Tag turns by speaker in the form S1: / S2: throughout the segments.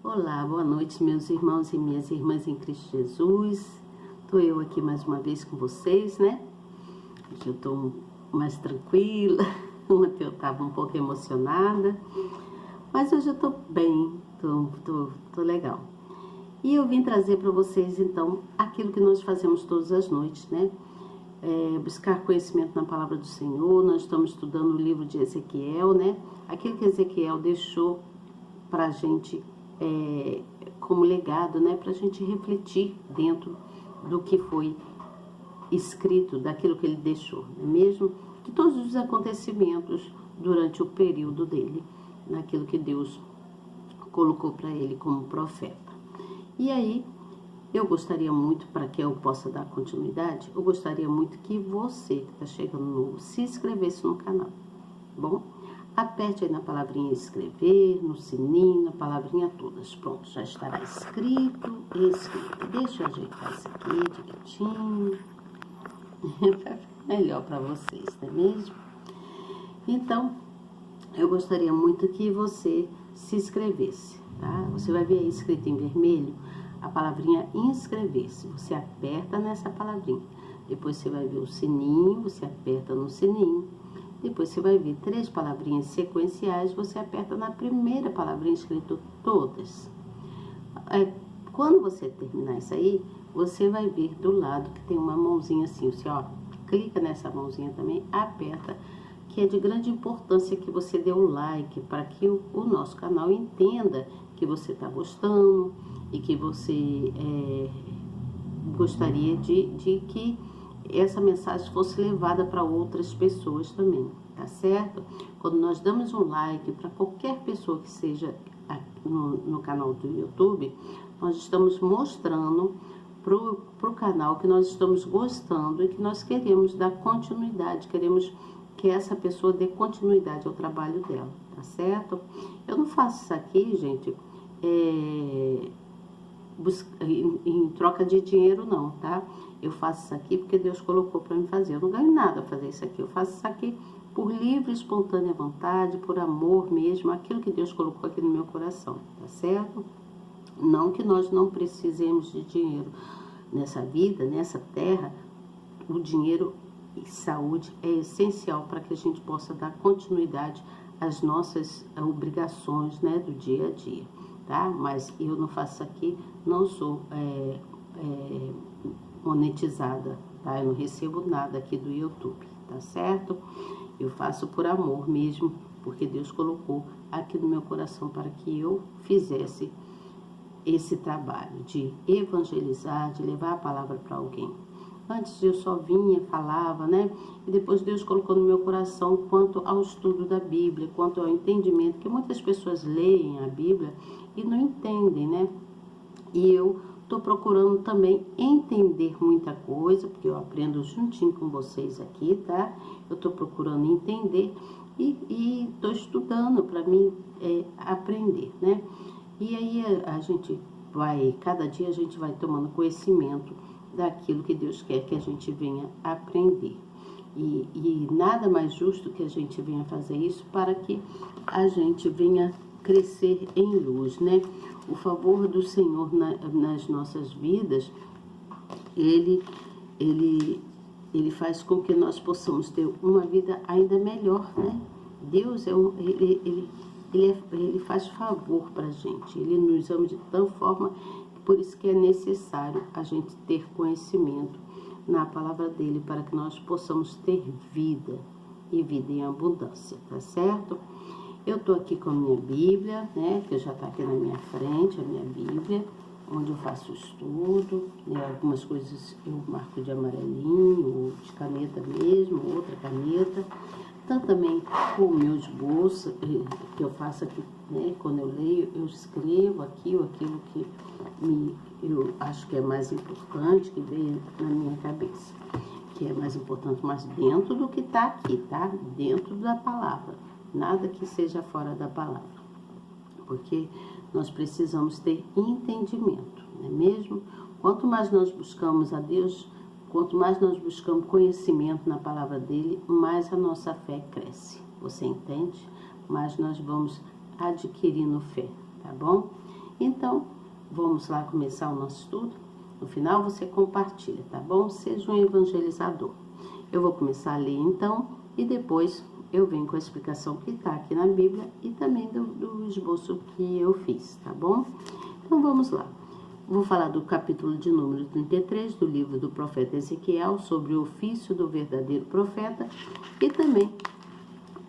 S1: Olá, boa noite, meus irmãos e minhas irmãs em Cristo Jesus. Estou eu aqui mais uma vez com vocês, né? Hoje eu estou mais tranquila. Ontem eu estava um pouco emocionada, mas hoje eu estou bem, tô legal. E eu vim trazer para vocês, então, aquilo que nós fazemos todas as noites, né? Buscar conhecimento na palavra do Senhor. Nós estamos estudando o livro de Ezequiel, né? Aquilo que Ezequiel deixou para a gente como legado, né? Para a gente refletir dentro do que foi escrito, daquilo que ele deixou, não é mesmo? De todos os acontecimentos durante o período dele, naquilo que Deus colocou para ele como profeta. E aí, eu gostaria muito, para que eu possa dar continuidade, eu gostaria muito que você que está chegando novo se inscrevesse no canal, bom? Aperte aí na palavrinha inscrever, no sininho, na palavrinha todas. Pronto, já estará inscrito. Deixa eu ajeitar isso aqui direitinho. Vai ficar melhor para vocês, não é mesmo? Então, eu gostaria muito que você se inscrevesse, tá? Você vai ver aí escrito em vermelho a palavrinha inscrever-se. Você aperta nessa palavrinha. Depois você vai ver o sininho, você aperta no sininho. Depois você vai ver 3 palavrinhas sequenciais, você aperta na primeira palavrinha escrito todas. Quando você terminar isso aí, você vai ver do lado que tem uma mãozinha assim, você clica nessa mãozinha também, aperta, que é de grande importância que você dê um like, para que o nosso canal entenda que você está gostando e que você gostaria de que essa mensagem fosse levada para outras pessoas também, tá certo? Quando nós damos um like para qualquer pessoa que seja no canal do YouTube, nós estamos mostrando pro canal que nós estamos gostando e que nós queremos dar continuidade, queremos que essa pessoa dê continuidade ao trabalho dela, tá certo? Eu não faço isso aqui, gente, em troca de dinheiro não, tá? Eu faço isso aqui porque Deus colocou para mim fazer. Eu não ganho nada a fazer isso aqui. Eu faço isso aqui por livre e espontânea vontade, por amor mesmo, aquilo que Deus colocou aqui no meu coração, tá certo? Não que nós não precisemos de dinheiro nessa vida, nessa terra. O dinheiro e saúde é essencial para que a gente possa dar continuidade às nossas obrigações, né, do dia a dia, tá? Mas eu não faço isso aqui, não sou monetizada, tá? Eu não recebo nada aqui do YouTube, tá certo? Eu faço por amor mesmo, porque Deus colocou aqui no meu coração para que eu fizesse esse trabalho de evangelizar, de levar a palavra para alguém. Antes eu só vinha, falava, né? E depois Deus colocou no meu coração quanto ao estudo da Bíblia, quanto ao entendimento, que muitas pessoas leem a Bíblia e não entendem, né? E eu estou procurando também entender muita coisa, porque eu aprendo juntinho com vocês aqui, tá? Eu estou procurando entender e estou estudando para mim aprender, né? E aí a gente vai, cada dia a gente vai tomando conhecimento daquilo que Deus quer que a gente venha aprender. E nada mais justo que a gente venha fazer isso para que a gente venha crescer em luz, né? O favor do Senhor nas nossas vidas, ele faz com que nós possamos ter uma vida ainda melhor, né? Deus ele faz favor para a gente, ele nos ama de tal forma, por isso que é necessário a gente ter conhecimento na palavra dele, para que nós possamos ter vida, e vida em abundância, tá certo? Eu tô aqui com a minha Bíblia, né, que já tá aqui na minha frente, a minha Bíblia, onde eu faço estudo, né, algumas coisas eu marco de amarelinho, ou de caneta mesmo, outra caneta. Tanto também com o meu esboço, que eu faço aqui, né? Quando eu leio, eu escrevo aqui aquilo que eu acho que é mais importante, que veio na minha cabeça. Que é mais importante, mas dentro do que está aqui, tá? Dentro da palavra. Nada que seja fora da palavra. Porque nós precisamos ter entendimento, não é mesmo? Quanto mais nós buscamos a Deus, quanto mais nós buscamos conhecimento na palavra dele, mais a nossa fé cresce. Você entende? Mais nós vamos adquirindo fé, tá bom? Então, vamos lá começar o nosso estudo? No final você compartilha, tá bom? Seja um evangelizador. Eu vou começar a ler então e depois eu venho com a explicação que está aqui na Bíblia e também do esboço que eu fiz, tá bom? Então vamos lá. Vou falar do capítulo de número 33 do livro do profeta Ezequiel sobre o ofício do verdadeiro profeta e também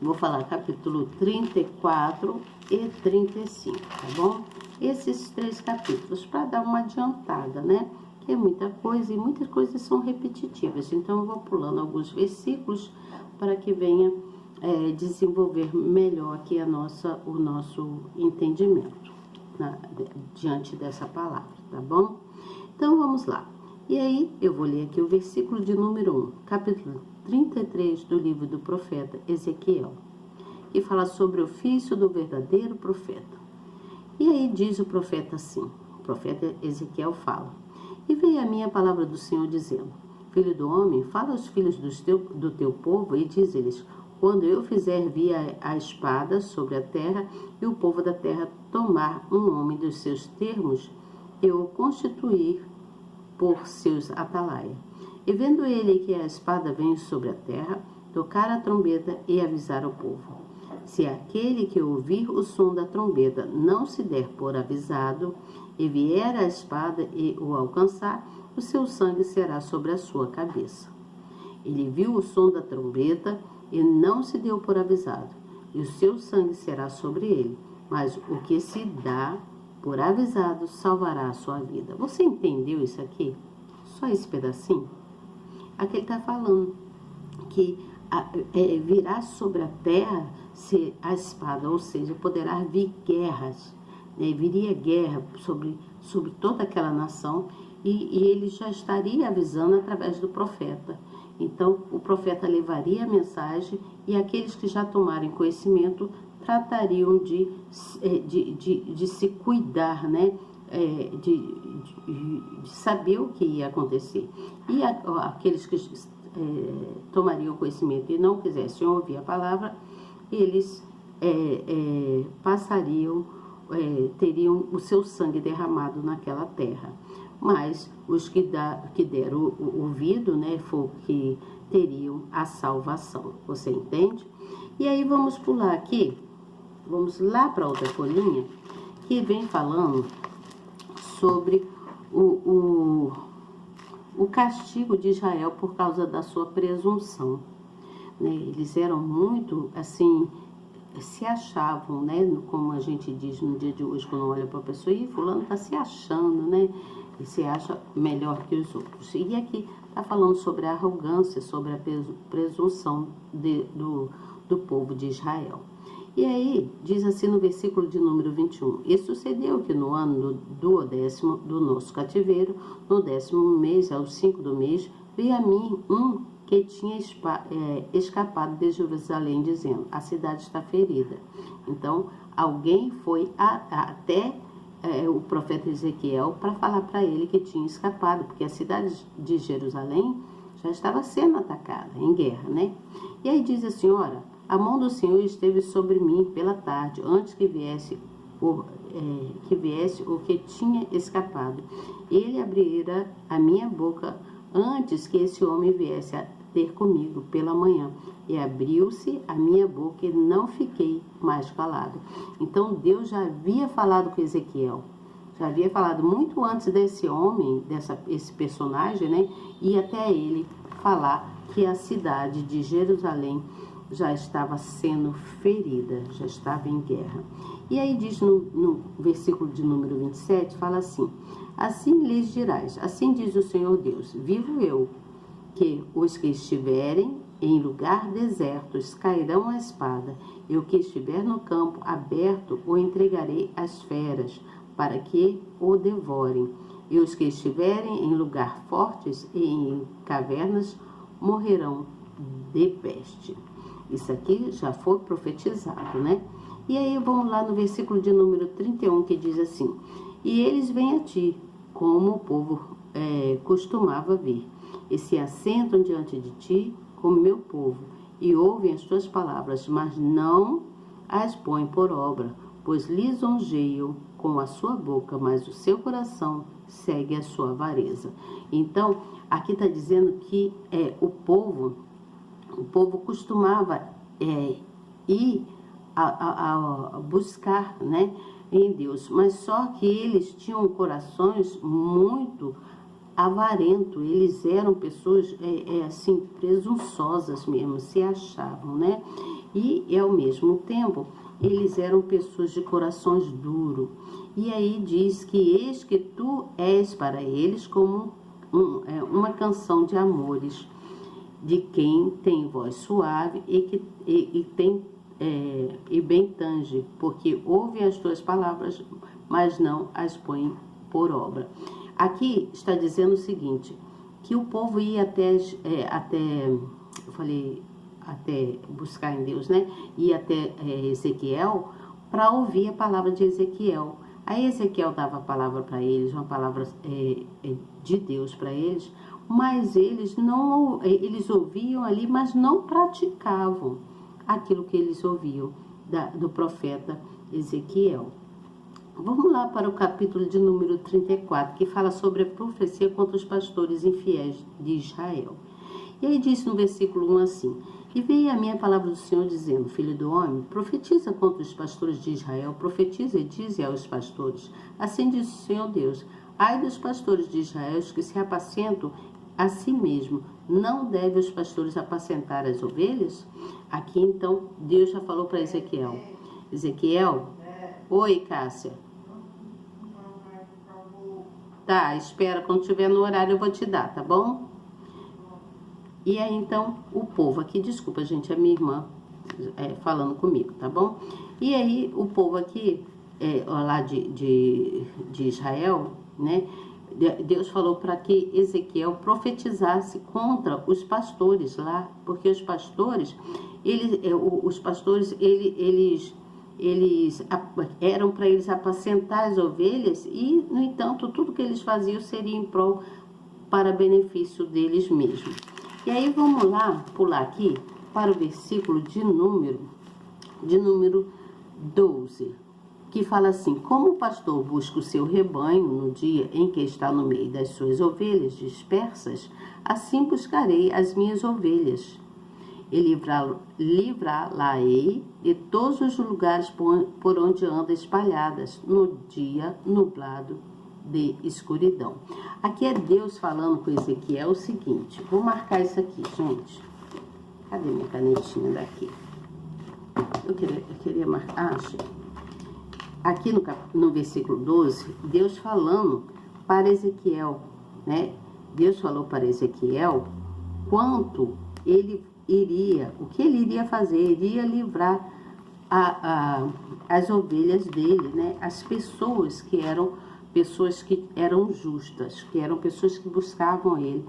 S1: vou falar capítulo 34 e 35, tá bom? Esses 3 capítulos para dar uma adiantada, né? Que é muita coisa e muitas coisas são repetitivas. Então eu vou pulando alguns versículos para que venha desenvolver melhor aqui o nosso entendimento diante dessa palavra, tá bom? Então vamos lá. E aí eu vou ler aqui o versículo de número 1, capítulo 33 do livro do profeta Ezequiel, que fala sobre o ofício do verdadeiro profeta. E aí diz o profeta assim, o profeta Ezequiel fala: E veio a mim a palavra do Senhor dizendo: Filho do homem, fala aos filhos do teu povo e diz-lhes: Quando eu fizer vir a espada sobre a terra e o povo da terra tomar um homem dos seus termos, eu o constituir por seus atalaia. E vendo ele que a espada vem sobre a terra, tocar a trombeta e avisar o povo. Se aquele que ouvir o som da trombeta não se der por avisado, e vier a espada e o alcançar, o seu sangue será sobre a sua cabeça. Ele viu o som da trombeta e não se deu por avisado, e o seu sangue será sobre ele, mas o que se dá por avisado salvará a sua vida. Você entendeu isso aqui? Só esse pedacinho? Aqui ele está falando que virá sobre a terra a espada, ou seja, poderá vir guerras, né? Viria guerra sobre toda aquela nação e ele já estaria avisando através do profeta. Então, o profeta levaria a mensagem e aqueles que já tomarem conhecimento tratariam de se cuidar, né? De saber o que ia acontecer. E aqueles que tomariam conhecimento e não quisessem ouvir a palavra, eles teriam o seu sangue derramado naquela terra. Mas os que deram o ouvido, né, foi que teriam a salvação. Você entende? E aí vamos pular aqui, vamos lá para outra folhinha, que vem falando sobre o castigo de Israel por causa da sua presunção. Né? Eles eram muito, assim, se achavam, né? Como a gente diz no dia de hoje, quando olha para a pessoa, e fulano está se achando, né? E se acha melhor que os outros. E aqui está falando sobre a arrogância, sobre a presunção do povo de Israel. E aí, diz assim no versículo de número 21, E sucedeu que no ano do 10º do nosso cativeiro, no 10º mês, aos 5 do mês, veio a mim um que tinha escapado de Jerusalém, dizendo: a cidade está ferida. Então, alguém foi até o profeta Ezequiel para falar para ele que tinha escapado, porque a cidade de Jerusalém já estava sendo atacada, em guerra, né? E aí diz a senhora: a mão do Senhor esteve sobre mim pela tarde, antes que viesse o que tinha escapado. Ele abrira a minha boca antes que esse homem viesse a ter comigo pela manhã. E abriu-se a minha boca e não fiquei mais calado. Então Deus já havia falado com Ezequiel. Já havia falado muito antes desse homem, esse personagem, né? E até ele falar que a cidade de Jerusalém já estava sendo ferida, já estava em guerra. E aí diz no versículo de número 27, fala assim: assim lhes dirás, assim diz o Senhor Deus, vivo eu, que os que estiverem em lugar desertos cairão à espada, e o que estiver no campo aberto o entregarei às feras, para que o devorem. E os que estiverem em lugar fortes e em cavernas morrerão de peste. Isso aqui já foi profetizado, né? E aí vamos lá no versículo de número 31, que diz assim: e eles vêm a ti, como o povo costumava vir, e se assentam diante de ti, como meu povo, e ouvem as tuas palavras, mas não as põem por obra, pois lisonjeiam com a sua boca, mas o seu coração segue a sua avareza. Então, aqui está dizendo que o povo costumava ir a buscar, né, em Deus, mas só que eles tinham corações muito avarentos, eles eram pessoas assim, presunçosas mesmo, se achavam, né, e ao mesmo tempo eles eram pessoas de corações duros. E aí diz que eis que tu és para eles como uma canção de amores, de quem tem voz suave e bem tange, porque ouve as tuas palavras, mas não as põe por obra. Aqui está dizendo o seguinte, que o povo ia até buscar em Deus, né? Ia até Ezequiel para ouvir a palavra de Ezequiel. Aí Ezequiel dava a palavra para eles, uma palavra de Deus para eles, mas eles ouviam ali, mas não praticavam aquilo que eles ouviam do profeta Ezequiel. Vamos lá para o capítulo de número 34, que fala sobre a profecia contra os pastores infiéis de Israel. E aí diz no versículo 1 assim: e veio a minha palavra do Senhor dizendo, filho do homem, profetiza contra os pastores de Israel, profetiza e dize aos pastores, assim diz o Senhor Deus, ai dos pastores de Israel que se apacentam a si mesmo, não devem os pastores apacentar as ovelhas? Aqui então Deus já falou para Ezequiel. Ezequiel, oi Cássia. Tá, espera, quando estiver no horário eu vou te dar, tá bom? E aí então o povo aqui, desculpa gente, é minha irmã falando comigo, tá bom? E aí o povo aqui, lá de Israel, né? Deus falou para que Ezequiel profetizasse contra os pastores lá, porque os pastores, eles eram para eles apacentar as ovelhas e, no entanto, tudo que eles faziam seria em prol para benefício deles mesmos. E aí vamos lá, pular aqui para o versículo de número 12. Que fala assim, como o pastor busca o seu rebanho no dia em que está no meio das suas ovelhas dispersas, assim buscarei as minhas ovelhas, e livrá-la-ei de todos os lugares por onde anda espalhadas, no dia nublado de escuridão. Aqui é Deus falando com Ezequiel o seguinte, vou marcar isso aqui, gente. Cadê minha canetinha daqui? Eu queria marcar, achei. Aqui no versículo 12, Deus falando para Ezequiel, né? Deus falou para Ezequiel o que ele iria fazer, ele iria livrar as ovelhas dele, né? As pessoas que eram justas, que eram pessoas que buscavam ele.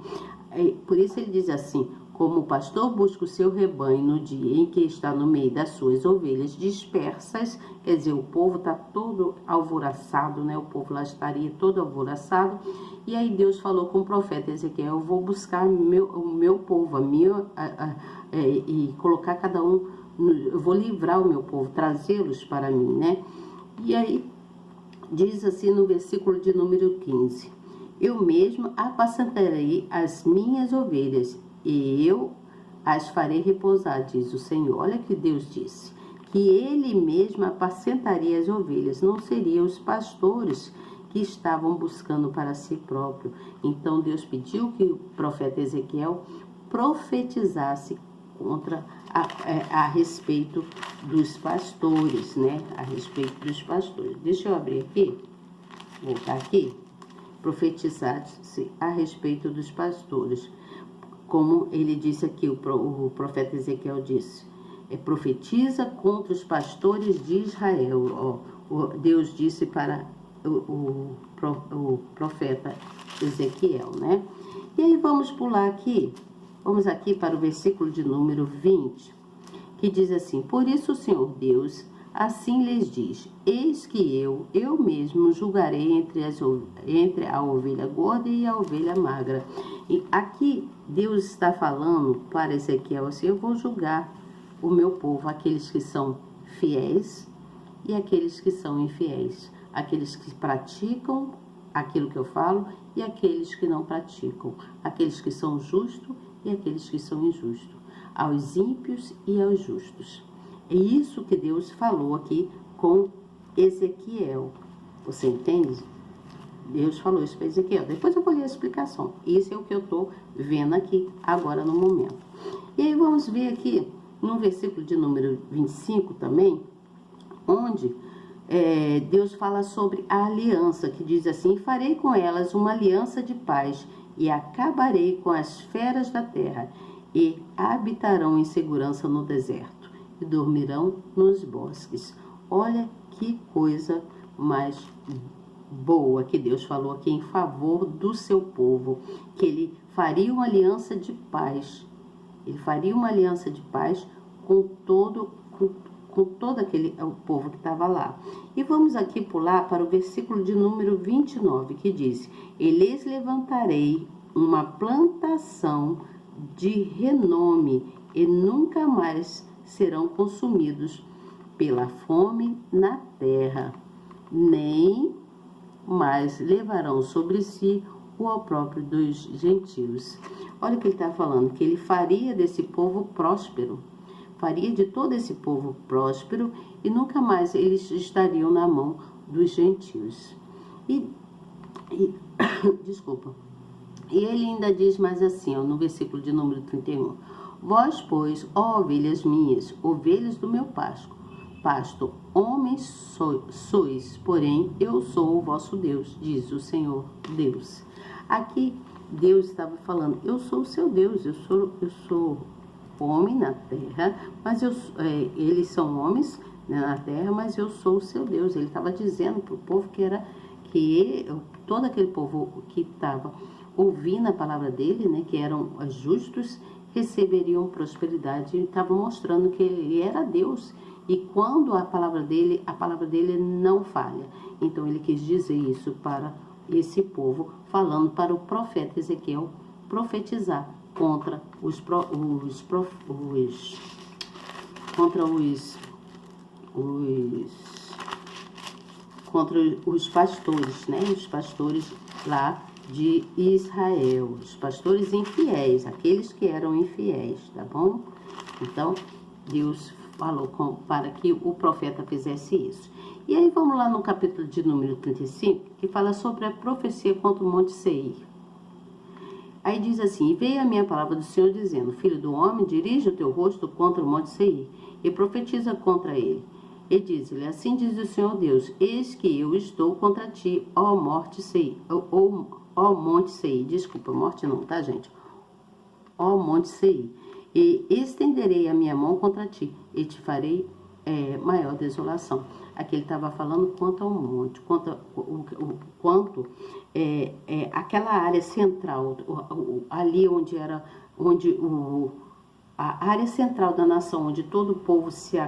S1: Por isso ele diz assim, como o pastor busca o seu rebanho no dia em que está no meio das suas ovelhas dispersas, quer dizer, o povo está todo alvoroçado, né? O povo lá estaria todo alvoroçado. E aí Deus falou com o profeta Ezequiel, eu vou buscar o meu povo, e colocar cada um, eu vou livrar o meu povo, trazê-los para mim, né? E aí diz assim no versículo de número 15, eu mesmo apacentarei as minhas ovelhas, e eu as farei repousar, diz o Senhor. Olha que Deus disse, que ele mesmo apacentaria as ovelhas, não seriam os pastores que estavam buscando para si próprio. Então Deus pediu que o profeta Ezequiel profetizasse a respeito dos pastores, né? A respeito dos pastores. Deixa eu abrir aqui, voltar aqui, profetizasse a respeito dos pastores. Como ele disse aqui, o profeta Ezequiel disse, profetiza contra os pastores de Israel. Deus disse para o profeta Ezequiel, né? E aí vamos pular aqui, vamos aqui para o versículo de número 20, que diz assim, por isso o Senhor Deus assim lhes diz, eis que eu mesmo julgarei entre a ovelha gorda e a ovelha magra. E aqui Deus está falando para Ezequiel assim, eu vou julgar o meu povo, aqueles que são fiéis e aqueles que são infiéis, aqueles que praticam aquilo que eu falo e aqueles que não praticam, aqueles que são justos e aqueles que são injustos, aos ímpios e aos justos. É isso que Deus falou aqui com Ezequiel. Você entende? Deus falou isso para Ezequiel. Depois eu vou ler a explicação. Isso é o que eu estou vendo aqui agora no momento. E aí vamos ver aqui no versículo de número 25 também, onde Deus fala sobre a aliança, que diz assim: farei com elas uma aliança de paz e acabarei com as feras da terra e habitarão em segurança no deserto e dormirão nos bosques. Olha que coisa mais boa que Deus falou aqui em favor do seu povo, que ele faria uma aliança de paz. Ele faria uma aliança de paz com todo aquele o povo que estava lá. E vamos aqui pular para o versículo de número 29, que diz: e lhes levantarei uma plantação de renome e nunca mais serão consumidos pela fome na terra, nem mais levarão sobre si o opróbrio dos gentios. Olha o que ele está falando, que ele faria desse povo próspero, faria de todo esse povo próspero e nunca mais eles estariam na mão dos gentios. Desculpa. E ele ainda diz mais assim, ó, no versículo de número 31. Vós, pois, ó ovelhas minhas, ovelhas do meu pasto, homens sois, porém eu sou o vosso Deus, diz o Senhor Deus. Aqui Deus estava falando, eu sou o seu Deus, eu sou homem na terra, mas eles são homens, né, na terra, mas eu sou o seu Deus. Ele estava dizendo para o povo que todo aquele povo que estava ouvindo a palavra dele, né, que eram justos, receberiam prosperidade. Ele estava mostrando que ele era Deus. E quando a palavra dele não falha. Então ele quis dizer isso para esse povo, falando para o profeta Ezequiel profetizar contra os pastores, né? Os pastores lá de Israel, os pastores infiéis, aqueles que eram infiéis, tá bom? Então, Deus falou para que o profeta fizesse isso. E aí vamos lá no capítulo de número 35, que fala sobre a profecia contra o Monte Seir. Aí diz assim: e veio a minha palavra do Senhor dizendo: filho do homem, dirige o teu rosto contra o Monte Seir e profetiza contra ele. E diz-lhe: assim diz o Senhor Deus: eis que eu estou contra ti, ó Monte Seir, ó Monte Seir. Desculpa, morte não, tá, gente? Ó Monte Seir. E estenderei a minha mão contra ti e te farei maior desolação. Aqui ele estava falando quanto ao monte, quanto aquela área central, ali a área central da nação, onde todo o povo se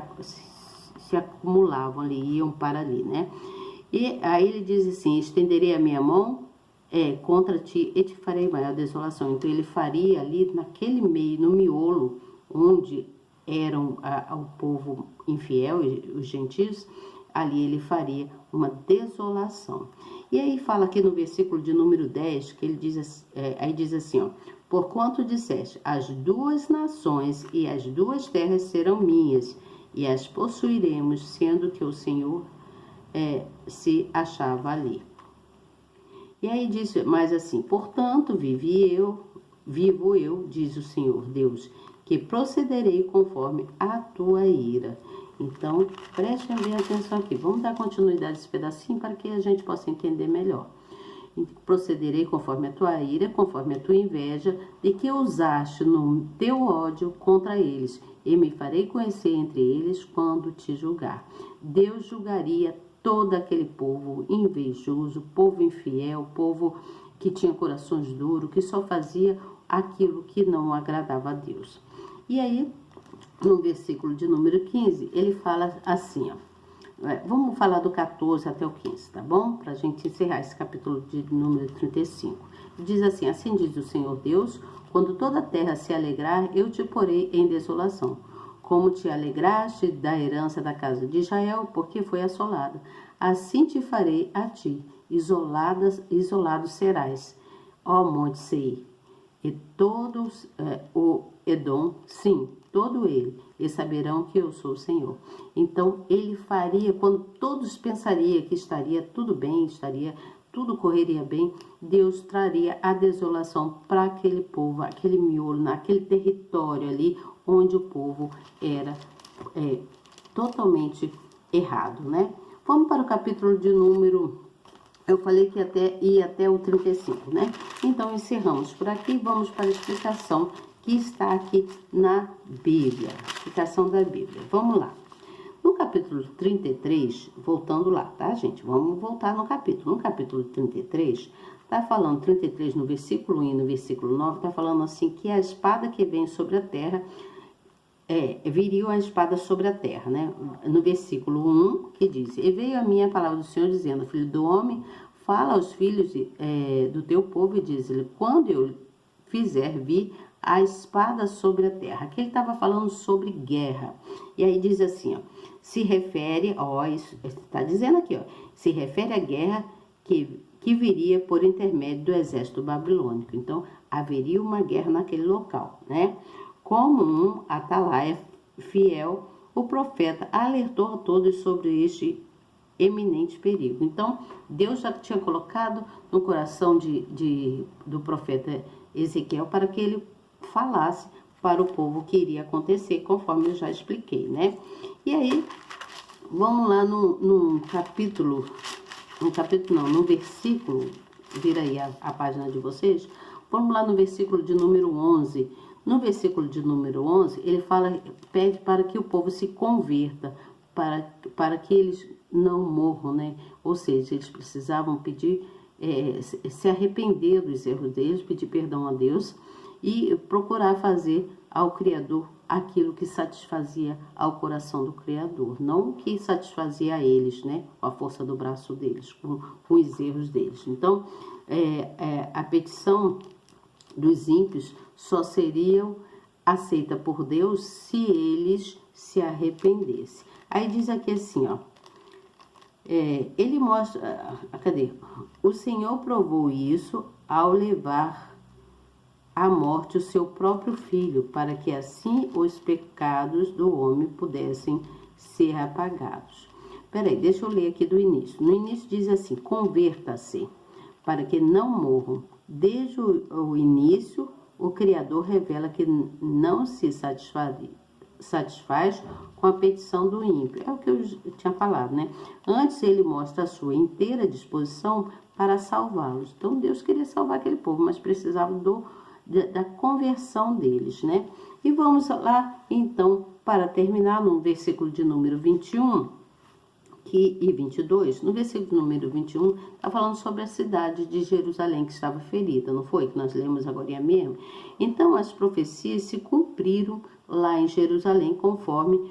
S1: acumulavam ali, iam para ali, né? E aí ele diz assim: estenderei a minha mão contra ti e te farei maior desolação. Então ele faria ali naquele meio, no miolo, onde eram o povo infiel, os gentios, ali ele faria uma desolação. E aí fala aqui no versículo de número 10, que ele diz, aí diz assim, ó: porquanto disseste, as duas nações e as duas terras serão minhas, e as possuiremos, sendo que o Senhor se achava ali. E aí diz mais assim: portanto, vivo eu, diz o Senhor Deus, que procederei conforme a tua ira. Então, prestem bem atenção aqui. Vamos dar continuidade a esse pedacinho para que a gente possa entender melhor. Procederei conforme a tua ira, conforme a tua inveja, de que usaste no teu ódio contra eles, e me farei conhecer entre eles quando te julgar. Deus julgaria todo aquele povo invejoso, povo infiel, povo que tinha corações duros, que só fazia aquilo que não agradava a Deus. E aí, no versículo de número 15, ele fala assim, ó. Vamos falar do 14 até o 15, tá bom? Para a gente encerrar esse capítulo de número 35. Diz assim: assim diz o Senhor Deus: quando toda a terra se alegrar, eu te porei em desolação. Como te alegraste da herança da casa de Israel, porque foi assolada. Assim te farei a ti, isolado serás, ó monte Seir, e todos o Edom, sim, todo ele, e saberão que eu sou o Senhor. Então ele faria, quando todos pensariam que estaria tudo bem, tudo correria bem, Deus traria a desolação para aquele povo, aquele miolo, naquele território ali onde o povo era totalmente errado, né? Vamos para o capítulo de número, eu falei que ia até o 35, né? Então encerramos por aqui, vamos para a explicação que está aqui na Bíblia, explicação da Bíblia. Vamos lá. No capítulo 33, voltando lá, tá, gente? Vamos voltar no capítulo. No capítulo 33, tá falando, 33 no versículo 1 e no versículo 9, tá falando assim, que a espada que vem sobre a terra, viriam a espada sobre a terra, né? No versículo 1, que diz, e veio a mim a palavra do Senhor, dizendo, filho do homem, fala aos filhos do teu povo e diz-lhe, quando eu fizer vir a espada sobre a terra. Aqui ele estava falando sobre guerra. E aí diz assim, ó, se refere, isso está dizendo aqui, ó, se refere à guerra que viria por intermédio do exército babilônico. Então, haveria uma guerra naquele local, né? Como um atalaia fiel, o profeta alertou a todos sobre este eminente perigo. Então, Deus já tinha colocado no coração do profeta Ezequiel para que ele falasse para o povo o que iria acontecer, conforme eu já expliquei, né? E aí, vamos lá no versículo, vira aí a página de vocês, vamos lá no versículo de número 11. No versículo de número 11, ele pede para que o povo se converta, para que eles não morram, né? Ou seja, eles precisavam pedir, se arrepender dos erros deles, pedir perdão a Deus e procurar fazer ao Criador aquilo que satisfazia ao coração do Criador, não o que satisfazia a eles, né? Com a força do braço deles, com os erros deles. Então, a petição dos ímpios só seriam aceita por Deus se eles se arrependessem. Aí diz aqui assim, ó, ele mostra, cadê? O Senhor provou isso ao levar à morte o seu próprio filho, para que assim os pecados do homem pudessem ser apagados. Peraí, deixa eu ler aqui do início. No início diz assim, converta-se, para que não morram. Desde o início, o Criador revela que não se satisfaz com a petição do ímpio. É o que eu tinha falado, né? Antes ele mostra a sua inteira disposição para salvá-los. Então Deus queria salvar aquele povo, mas precisava da conversão deles, né? E vamos lá, então, para terminar, no versículo de número 21 e 22, no versículo número 21, está falando sobre a cidade de Jerusalém que estava ferida, não foi? Que nós lemos agora mesmo. Então, as profecias se cumpriram lá em Jerusalém, conforme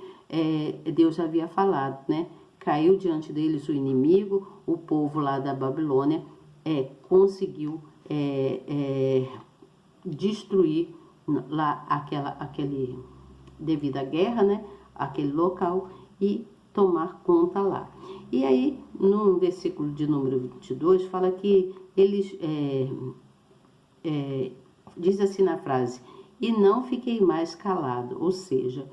S1: Deus havia falado, né? Caiu diante deles o inimigo, o povo lá da Babilônia conseguiu destruir lá aquele devido à guerra, né? Aquele local e tomar conta lá. E aí, no versículo de número 22, fala que eles, diz assim na frase, e não fiquei mais calado, ou seja,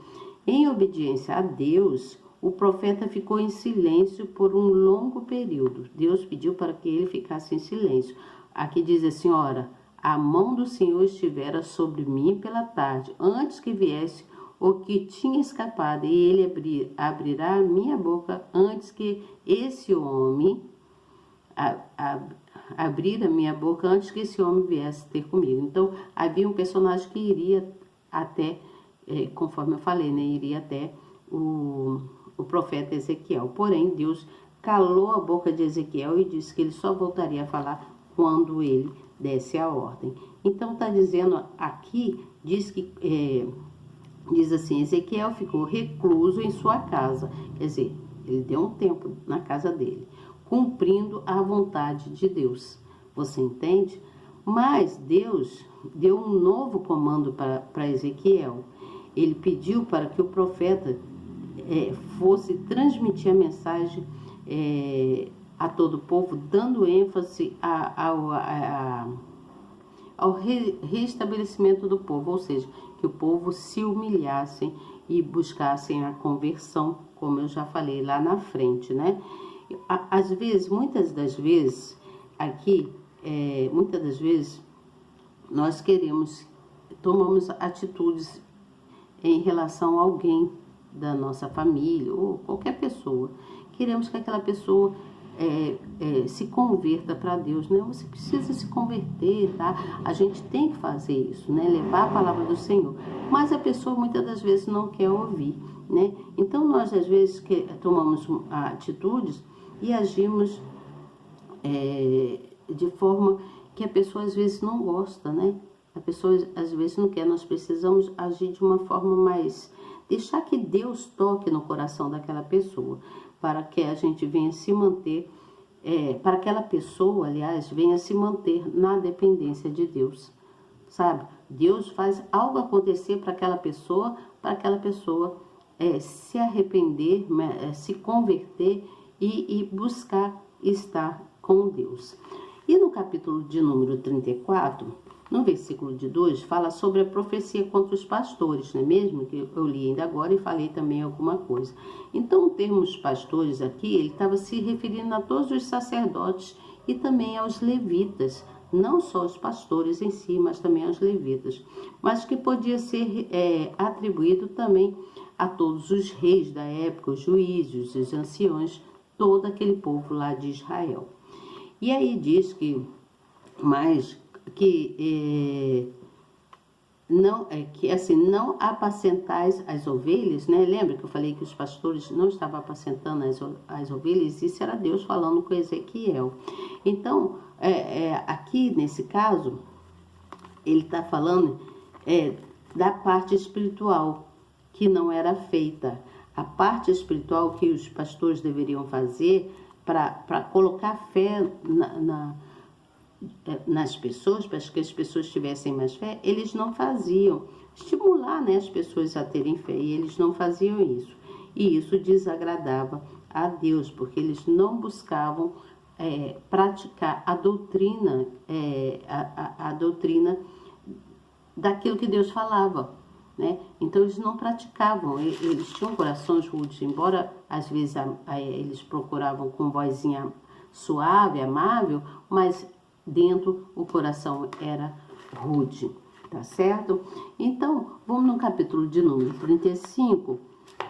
S1: em obediência a Deus, o profeta ficou em silêncio por um longo período. Deus pediu para que ele ficasse em silêncio. Aqui diz assim, ora, a mão do Senhor estivera sobre mim pela tarde, antes que viesse o que tinha escapado, e ele abrirá a minha boca antes que esse homem abrir a minha boca antes que esse homem viesse ter comigo. Então, havia um personagem que iria até, conforme eu falei, né, iria até o profeta Ezequiel. Porém, Deus calou a boca de Ezequiel e disse que ele só voltaria a falar quando ele desse a ordem. Então, está dizendo aqui, diz assim, Ezequiel ficou recluso em sua casa, quer dizer, ele deu um tempo na casa dele, cumprindo a vontade de Deus. Você entende? Mas Deus deu um novo comando para Ezequiel. Ele pediu para que o profeta fosse transmitir a mensagem a todo o povo, dando ênfase ao restabelecimento do povo, ou seja, que o povo se humilhasse e buscassem a conversão, como eu já falei lá na frente, né? Às vezes, muitas das vezes, nós tomamos atitudes em relação a alguém da nossa família ou qualquer pessoa. Queremos que aquela pessoa se converta para Deus, né? Você precisa se converter, tá? A gente tem que fazer isso, né? Levar a palavra do Senhor. Mas a pessoa muitas das vezes não quer ouvir, né? Então nós às vezes tomamos atitudes e agimos de forma que a pessoa às vezes não gosta, né? A pessoa às vezes não quer. Nós precisamos agir de uma forma mais... deixar que Deus toque no coração daquela pessoa, para que a gente venha se manter, para que aquela pessoa, aliás, venha se manter na dependência de Deus, sabe? Deus faz algo acontecer para aquela pessoa se arrepender, se converter e buscar estar com Deus. E no capítulo de número 34, no versículo de 2, fala sobre a profecia contra os pastores, não é mesmo? Que eu li ainda agora e falei também alguma coisa. Então, o termo os pastores aqui, ele estava se referindo a todos os sacerdotes e também aos levitas, não só os pastores em si, mas também aos levitas, mas que podia ser atribuído também a todos os reis da época, os juízes, os anciões, todo aquele povo lá de Israel. E aí diz que não apacentais as ovelhas, né? Lembra que eu falei que os pastores não estavam apacentando as ovelhas? Isso era Deus falando com Ezequiel. Então, aqui nesse caso, ele está falando da parte espiritual que não era feita. A parte espiritual que os pastores deveriam fazer para colocar fé nas pessoas, para que as pessoas tivessem mais fé, eles não faziam. Estimular, né, as pessoas a terem fé, e eles não faziam isso. E isso desagradava a Deus, porque eles não buscavam praticar a doutrina, a doutrina daquilo que Deus falava, né? Então eles não praticavam, eles tinham corações rudes, embora às vezes eles procuravam com vozinha suave, amável, mas dentro o coração era rude, tá certo? Então, vamos no capítulo de número 35,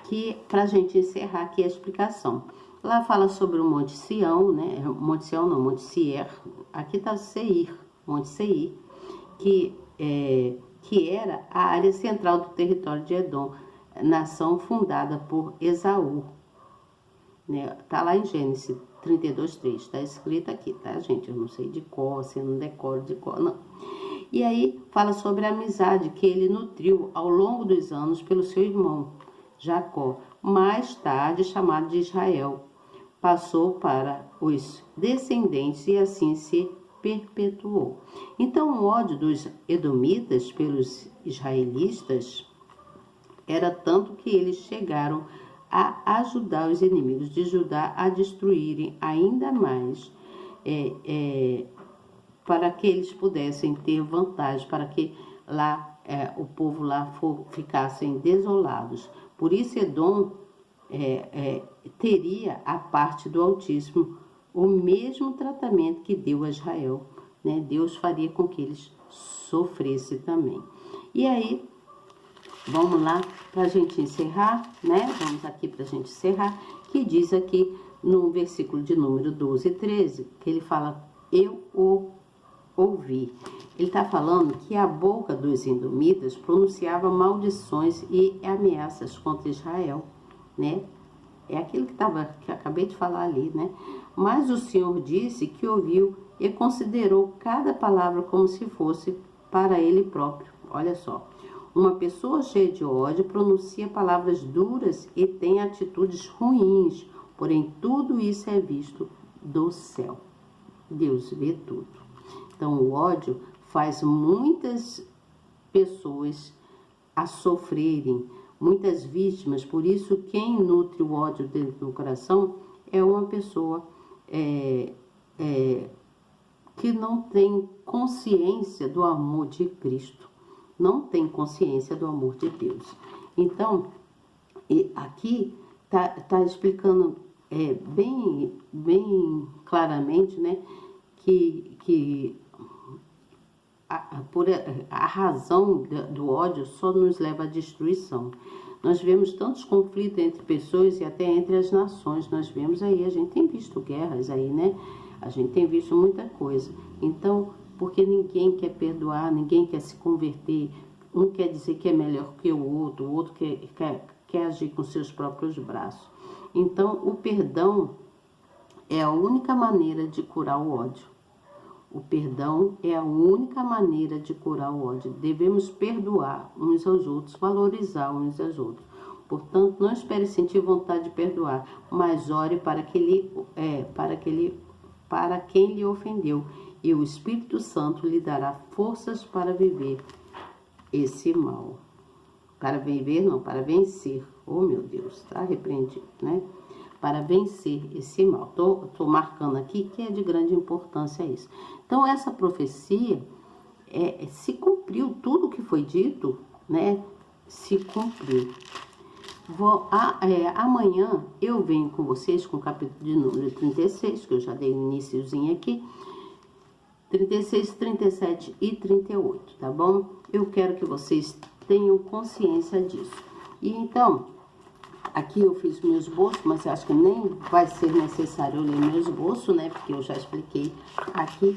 S1: que pra gente encerrar aqui a explicação. Lá fala sobre o Monte Sião, né? Monte Sião não, Monte Seir. Aqui tá Seir, Monte Seir, que era a área central do território de Edom, nação fundada por Esaú. Né? Tá lá em Gênesis 32:3, tá escrito aqui, tá, gente? Eu não sei de cor, se eu não decoro de cor, não. E aí fala sobre a amizade que ele nutriu ao longo dos anos pelo seu irmão Jacó, mais tarde chamado de Israel. Passou para os descendentes e assim se perpetuou. Então, o ódio dos edomitas pelos israelitas era tanto que eles chegaram a ajudar os inimigos de Judá a destruírem ainda mais, para que eles pudessem ter vantagem, para que lá o povo lá ficassem desolados. Por isso Edom teria a parte do Altíssimo o mesmo tratamento que deu a Israel, né? Deus faria com que eles sofressem também. E aí, vamos lá para a gente encerrar, né? Vamos aqui para a gente encerrar, que diz aqui no versículo de número 12 e 13, que ele fala, eu o ouvi. Ele está falando que a boca dos edomitas pronunciava maldições e ameaças contra Israel, né? É aquilo que acabei de falar ali, né? Mas o Senhor disse que ouviu e considerou cada palavra como se fosse para ele próprio. Olha só. Uma pessoa cheia de ódio pronuncia palavras duras e tem atitudes ruins, porém tudo isso é visto do céu. Deus vê tudo. Então o ódio faz muitas pessoas a sofrerem, muitas vítimas. Por isso quem nutre o ódio dentro do coração é uma pessoa que não tem consciência do amor de Cristo, não tem consciência do amor de Deus. Então, aqui tá explicando bem claramente, né, que a razão do ódio só nos leva à destruição. Nós vemos tantos conflitos entre pessoas e até entre as nações. Nós vemos aí, a gente tem visto guerras aí, né? A gente tem visto muita coisa. Então, porque ninguém quer perdoar, ninguém quer se converter, um quer dizer que é melhor que o outro quer agir com seus próprios braços. Então, o perdão é a única maneira de curar o ódio. O perdão é a única maneira de curar o ódio. Devemos perdoar uns aos outros, valorizar uns aos outros. Portanto, não espere sentir vontade de perdoar, mas ore para quem lhe ofendeu, e o Espírito Santo lhe dará forças para viver esse mal. Para viver, não, para vencer. Oh, meu Deus, tá repreendido, né? Para vencer esse mal. Tô marcando aqui que é de grande importância isso. Então, essa profecia se cumpriu, tudo que foi dito, né? Se cumpriu. Amanhã eu venho com vocês com o capítulo de número 36, que eu já dei um iniciozinho aqui. 36, 37 e 38, tá bom? Eu quero que vocês tenham consciência disso. E então, aqui eu fiz meu esboço, mas eu acho que nem vai ser necessário eu ler meu esboço, né? Porque eu já expliquei aqui.